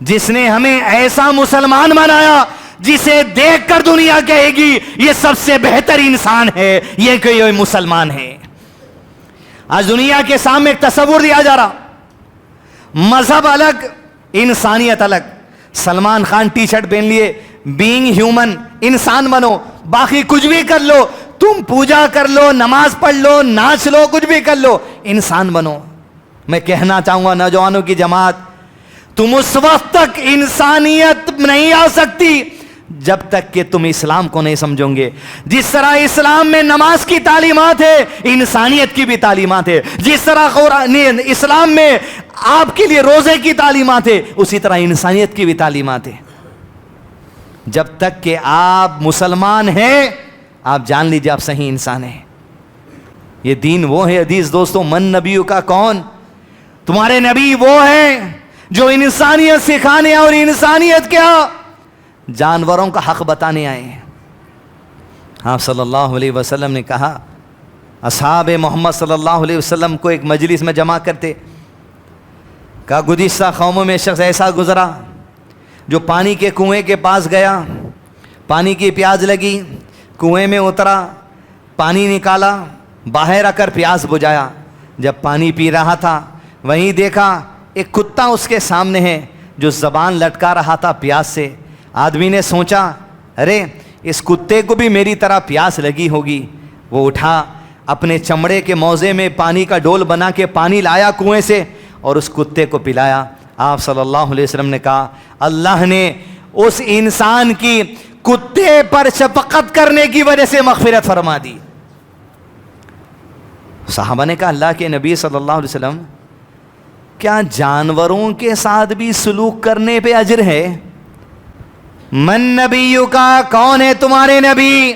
جس نے ہمیں ایسا مسلمان بنایا جسے دیکھ کر دنیا کہے گی یہ سب سے بہتر انسان ہے, یہ کہ یہ مسلمان ہے. آج دنیا کے سامنے ایک تصور دیا جا رہا, مذہب الگ, انسانیت الگ. سلمان خان ٹی شرٹ پہن لیے, بینگ ہیومن, انسان بنو, باقی کچھ بھی کر لو, تم پوجا کر لو, نماز پڑھ لو, ناچ لو, کچھ بھی کر لو, انسان بنو. میں کہنا چاہوں گا نوجوانوں کی جماعت, تم اس وقت تک انسانیت نہیں آ سکتی جب تک کہ تم اسلام کو نہیں سمجھو گے. جس طرح اسلام میں نماز کی تعلیمات ہے, انسانیت کی بھی تعلیمات ہے. جس طرح اسلام میں آپ کے لیے روزے کی تعلیمات ہے, اسی طرح انسانیت کی بھی تعلیمات ہے. جب تک کہ آپ مسلمان ہیں, آپ جان لیجیے آپ صحیح انسان ہیں. یہ دین وہ ہے عزیز دوستوں. من نبیوں کا, کون تمہارے نبی؟ وہ ہیں جو انسانیت سکھانے اور انسانیت کیا جانوروں کا حق بتانے آئے ہیں. آپ صلی اللہ علیہ وسلم نے کہا, اصحاب محمد صلی اللہ علیہ وسلم کو ایک مجلس میں جمع کرتے, کہا گزشتہ قوموں میں شخص ایسا گزرا جو پانی کے کنویں کے پاس گیا, پانی کی پیاس لگی, کنویں میں اترا, پانی نکالا, باہر آ کر پیاس بجھایا. جب پانی پی رہا تھا وہیں دیکھا ایک کتا اس کے سامنے ہے جو زبان لٹکا رہا تھا پیاس سے. آدمی نے سوچا ارے اس کتے کو بھی میری طرح پیاس لگی ہوگی. وہ اٹھا, اپنے چمڑے کے موزے میں پانی کا ڈول بنا کے پانی لایا کنویں سے اور اس کتے کو پلایا. آپ صلی اللہ علیہ وسلم نے کہا اللہ نے اس انسان کی کتے پر شفقت کرنے کی وجہ سے مغفرت فرما دی. صحابہ نے کہا اللہ کے نبی صلی اللہ علیہ وسلم, کیا جانوروں کے ساتھ بھی سلوک کرنے پہ اجر ہے؟ من نبیوں کا, کون ہے تمہارے نبی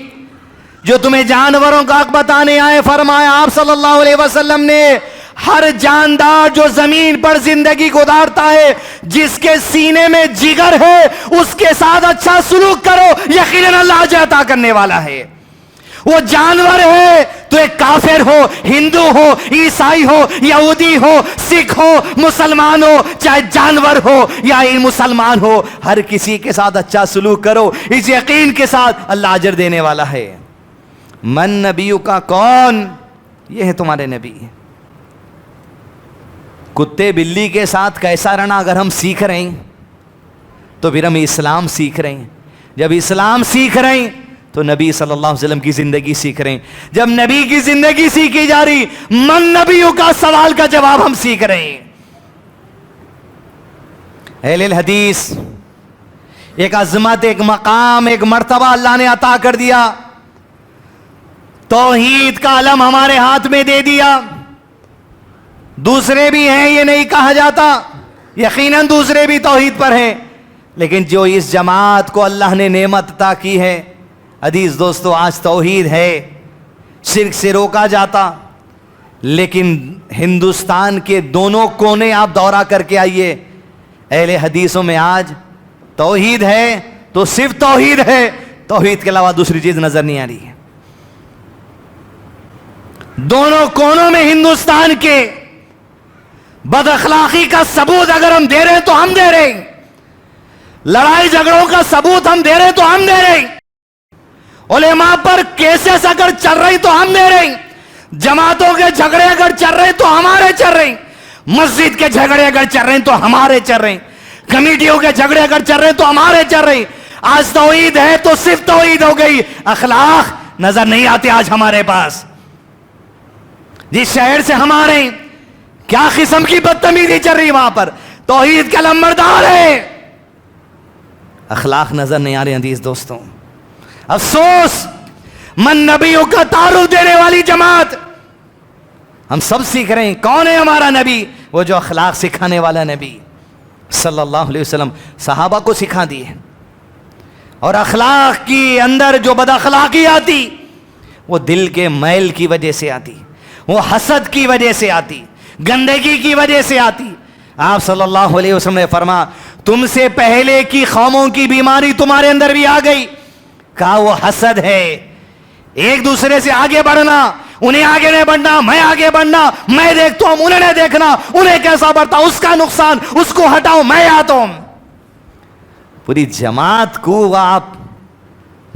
جو تمہیں جانوروں کا حق بتانے آئے؟ فرمایا آپ صلی اللہ علیہ وسلم نے, ہر جاندار جو زمین پر زندگی گزارتا ہے, جس کے سینے میں جگر ہے, اس کے ساتھ اچھا سلوک کرو, یقیناً اللہ اجر عطا کرنے والا ہے. وہ جانور ہے تو ایک کافر ہو, ہندو ہو, عیسائی ہو, یہودی ہو, سکھ ہو, مسلمان ہو, چاہے جانور ہو یا مسلمان ہو, ہر کسی کے ساتھ اچھا سلوک کرو, اس یقین کے ساتھ اللہ اجر دینے والا ہے. من نبیوں کا, کون؟ یہ ہے تمہارے نبی. کتے بلی کے ساتھ کیسا رہنا اگر ہم سیکھ رہے ہیں تو پھر ہم اسلام سیکھ رہے ہیں. جب اسلام سیکھ رہے ہیں تو نبی صلی اللہ علیہ وسلم کی زندگی سیکھ رہے ہیں. جب نبی کی زندگی سیکھی جا رہی, من نبیوں کا سوال کا جواب ہم سیکھ رہے ہیں. اہل الحدیث ایک عظمت, ایک مقام, ایک مرتبہ اللہ نے عطا کر دیا. توحید کا علم ہمارے ہاتھ میں دے دیا. دوسرے بھی ہیں, یہ نہیں کہا جاتا, یقیناً دوسرے بھی توحید پر ہیں, لیکن جو اس جماعت کو اللہ نے نعمت عطا کی ہے عزیز دوستو, آج توحید ہے, شرک سے روکا جاتا. لیکن ہندوستان کے دونوں کونے آپ دورہ کر کے آئیے, اہل حدیثوں میں آج توحید ہے تو صرف توحید ہے, توحید کے علاوہ دوسری چیز نظر نہیں آ رہی ہے. دونوں کونوں میں ہندوستان کے بد اخلاقی کا ثبوت اگر ہم دے رہے ہیں تو ہم دے رہے ہیں, لڑائی جھگڑوں کا ثبوت ہم دے رہے ہیں تو ہم دے رہے ہیں, علماء پر کیسز اگر چل رہی تو ہم دے رہے ہیں, جماعتوں کے جھگڑے اگر چل رہے تو ہمارے چل رہے ہیں, مسجد کے جھگڑے اگر چل رہے ہیں تو ہمارے چل رہے ہیں, کمیٹیوں کے جھگڑے اگر چل رہے ہیں تو ہمارے چل رہے ہیں. آج توحید ہے تو صرف توحید ہو گئی, اخلاق نظر نہیں آتے آج ہمارے پاس. جس شہر سے ہمارے کیا قسم کی بدتمیزی چل رہی وہاں پر توحید کا لمبردار ہے, اخلاق نظر نہیں آ رہے عزیز دوستوں. افسوس, من نبیوں کا تعارف دینے والی جماعت, ہم سب سیکھ رہے ہیں کون ہے ہمارا نبی, وہ جو اخلاق سکھانے والا نبی صلی اللہ علیہ وسلم صحابہ کو سکھا دیے. اور اخلاق کی اندر جو بد اخلاقی آتی وہ دل کے میل کی وجہ سے آتی, وہ حسد کی وجہ سے آتی, گندگی کی وجہ سے آتی. آپ صلی اللہ علیہ وسلم نے فرمایا تم سے پہلے کی قوموں کی بیماری تمہارے اندر بھی آ گئی. کہا وہ حسد ہے, ایک دوسرے سے آگے بڑھنا, انہیں آگے نہیں بڑھنا, میں آگے بڑھنا, میں دیکھتا ہوں انہیں نہیں دیکھنا, انہیں کیسا بڑھتا, اس کا نقصان اس کو ہٹاؤ, میں آتا ہوں. پوری جماعت کو آپ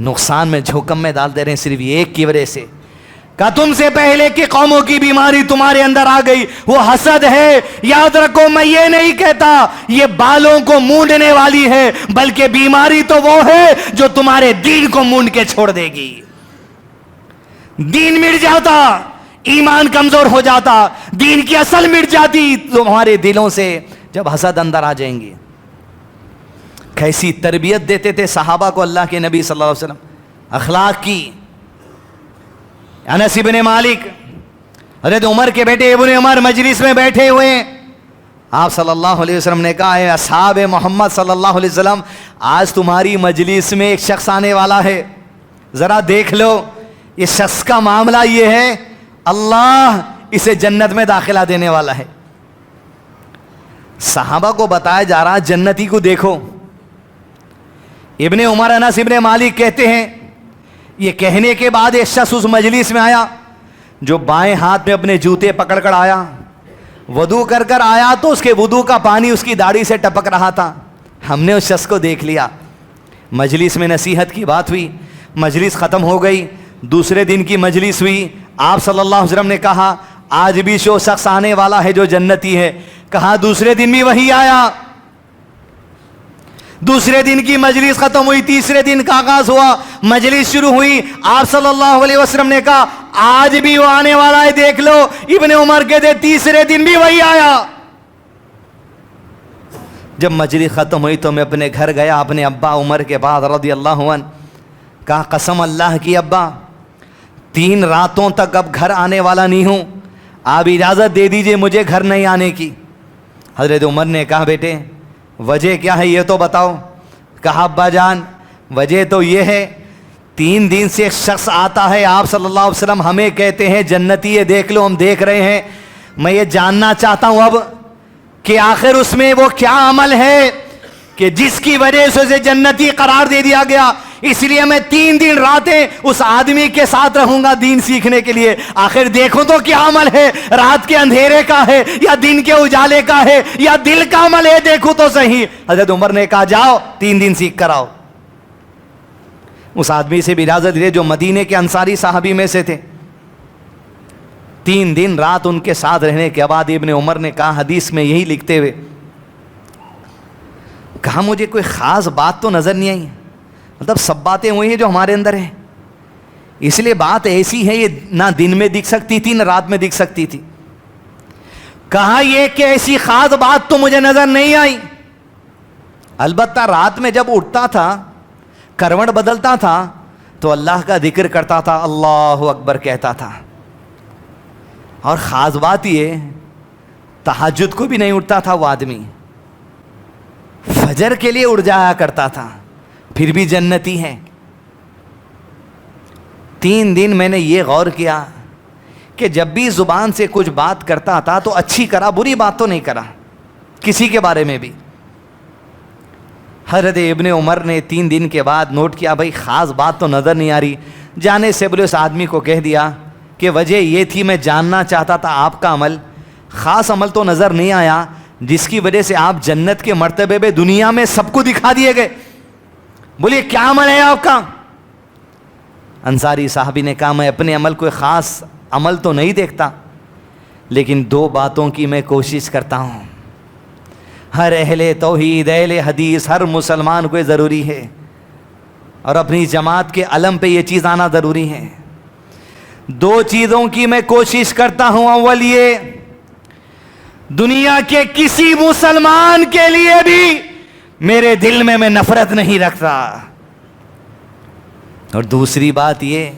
نقصان میں جھوکم میں ڈال دے رہے ہیں صرف ایک کی وجہ سے. کہا تم سے پہلے کی قوموں کی بیماری تمہارے اندر آ گئی, وہ حسد ہے. یاد رکھو میں یہ نہیں کہتا یہ بالوں کو مونڈنے والی ہے, بلکہ بیماری تو وہ ہے جو تمہارے دین کو مونڈ کے چھوڑ دے گی. دین مٹ جاتا, ایمان کمزور ہو جاتا, دین کی اصل مٹ جاتی تمہارے دلوں سے جب حسد اندر آ جائیں گے. کیسی تربیت دیتے تھے صحابہ کو اللہ کے نبی صلی اللہ علیہ وسلم, اخلاق کی. انس ابن مالک حضرت عمر کے بیٹے ابن عمر مجلس میں بیٹھے ہوئے ہیں. آپ صلی اللہ علیہ وسلم نے کہا ہے اصحاب محمد صلی اللہ علیہ وسلم آج تمہاری مجلس میں ایک شخص آنے والا ہے, ذرا دیکھ لو اس شخص کا معاملہ یہ ہے اللہ اسے جنت میں داخلہ دینے والا ہے. صحابہ کو بتایا جا رہا جنتی کو دیکھو. ابن عمر انس ابن مالک کہتے ہیں یہ کہنے کے بعد ایک شخص اس مجلس میں آیا جو بائیں ہاتھ میں اپنے جوتے پکڑ کر آیا, وضو کر کر آیا تو اس کے وضو کا پانی اس کی داڑھی سے ٹپک رہا تھا. ہم نے اس شخص کو دیکھ لیا, مجلس میں نصیحت کی بات ہوئی, مجلس ختم ہو گئی, دوسرے دن کی مجلس ہوئی. آپ صلی اللہ علیہ وسلم نے کہا آج بھی شو شخص آنے والا ہے جو جنتی ہے. کہا دوسرے دن بھی وہی آیا. دوسرے دن کی مجلس ختم ہوئی, تیسرے دن کا آغاز ہوا, مجلس شروع ہوئی. آپ صلی اللہ علیہ وسلم نے کہا آج بھی وہ آنے والا ہے دیکھ لو. ابن عمر کہتے تیسرے دن بھی وہی آیا. جب مجلس ختم ہوئی تو میں اپنے گھر گیا اپنے ابا عمر کے بعد رضی اللہ عنہ. کہا قسم اللہ کی ابا 3 راتوں تک اب گھر آنے والا نہیں ہوں, آپ اجازت دے دیجئے مجھے گھر نہیں آنے کی. حضرت عمر نے کہا بیٹے وجہ کیا ہے یہ تو بتاؤ. کہا ابا جان وجہ تو یہ ہے 3 دن سے ایک شخص آتا ہے, آپ صلی اللہ علیہ وسلم ہمیں کہتے ہیں جنتی ہے دیکھ لو, ہم دیکھ رہے ہیں. میں یہ جاننا چاہتا ہوں اب کہ آخر اس میں وہ کیا عمل ہے کہ جس کی وجہ سے اسے جنتی قرار دے دیا گیا. اس لیے میں 3 دن راتیں اس آدمی کے ساتھ رہوں گا دین سیکھنے کے لیے. آخر دیکھو تو کیا عمل ہے, رات کے اندھیرے کا ہے یا دن کے اجالے کا ہے یا دل کا عمل ہے, دیکھو تو صحیح. حضرت عمر نے کہا جاؤ 3 دن سیکھ کر آؤ. اس آدمی سے بھی اجازت دی جو مدینے کے انصاری صحابی میں سے تھے. 3 دن رات ان کے ساتھ رہنے کے بعد ابن عمر نے کہا حدیث میں یہی لکھتے ہوئے کہا مجھے کوئی خاص بات تو نظر نہیں آئی, مطلب سب باتیں وہی ہیں جو ہمارے اندر ہیں, اس لیے بات ایسی ہے یہ نہ دن میں دکھ سکتی تھی نہ رات میں دکھ سکتی تھی. کہا یہ کہ ایسی خاص بات تو مجھے نظر نہیں آئی, البتہ رات میں جب اٹھتا تھا کروٹ بدلتا تھا تو اللہ کا ذکر کرتا تھا, اللہ اکبر کہتا تھا. اور خاص بات یہ تہجد کو بھی نہیں اٹھتا تھا وہ آدمی, فجر کے لیے اٹھ جایا کرتا تھا, پھر بھی جنتی ہے. 3 دن میں نے یہ غور کیا کہ جب بھی زبان سے کچھ بات کرتا تھا تو اچھی کرا, بری بات تو نہیں کرا کسی کے بارے میں بھی. حضرت ابن عمر نے 3 دن کے بعد نوٹ کیا بھائی خاص بات تو نظر نہیں آ رہی. جانے سے بولے اس آدمی کو کہہ دیا کہ وجہ یہ تھی میں جاننا چاہتا تھا آپ کا عمل, خاص عمل تو نظر نہیں آیا جس کی وجہ سے آپ جنت کے مرتبے پہ دنیا میں سب کو دکھا دیے گئے. بولیے کیا عمل ہے آپ کا؟ انصاری صحابی نے کہا میں اپنے عمل کوئی خاص عمل تو نہیں دیکھتا, لیکن 2 باتوں کی میں کوشش کرتا ہوں. ہر اہل توحید اہل حدیث ہر مسلمان کو یہ ضروری ہے, اور اپنی جماعت کے علم پہ یہ چیز آنا ضروری ہے. 2 چیزوں کی میں کوشش کرتا ہوں. اول یہ دنیا کے کسی مسلمان کے لیے بھی میرے دل میں نفرت نہیں رکھتا, اور دوسری بات یہ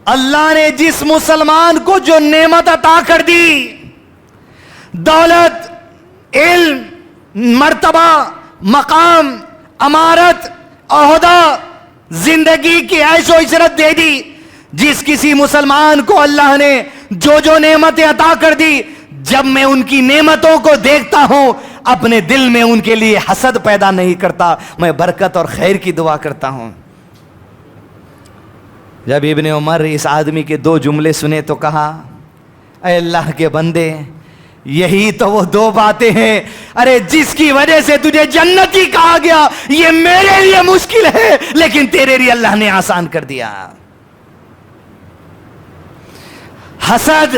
اللہ نے جس مسلمان کو جو نعمت عطا کر دی, دولت، علم، مرتبہ، مقام، امارت، عہدہ، زندگی کی عیش و عشرت دے دی. جس کسی مسلمان کو اللہ نے جو نعمتیں عطا کر دی، جب میں ان کی نعمتوں کو دیکھتا ہوں اپنے دل میں ان کے لیے حسد پیدا نہیں کرتا، میں برکت اور خیر کی دعا کرتا ہوں. جب ابن عمر اس آدمی کے 2 جملے سنے تو کہا اے اللہ کے بندے، یہی تو وہ 2 باتیں ہیں، ارے جس کی وجہ سے تجھے جنتی کہا گیا، یہ میرے لیے مشکل ہے لیکن تیرے لیے اللہ نے آسان کر دیا. حسد،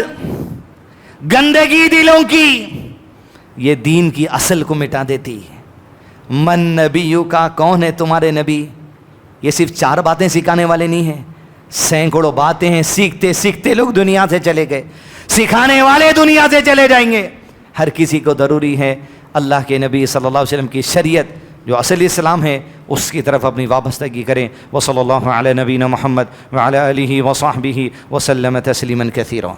گندگی دلوں کی، یہ دین کی اصل کو مٹا دیتی. من نبیو کا، کون ہے تمہارے نبی؟ یہ صرف 4 باتیں سکھانے والے نہیں ہیں، سینکڑوں باتیں ہیں. سیکھتے سیکھتے لوگ دنیا سے چلے گئے، سکھانے والے دنیا سے چلے جائیں گے. ہر کسی کو ضروری ہے اللہ کے نبی صلی اللہ علیہ وسلم کی شریعت جو اصل اسلام ہے اس کی طرف اپنی وابستگی کریں. وصلی اللہ علی نبینا محمد وعلی آلہ وصحبہ وسلم تسلیما کثیرا.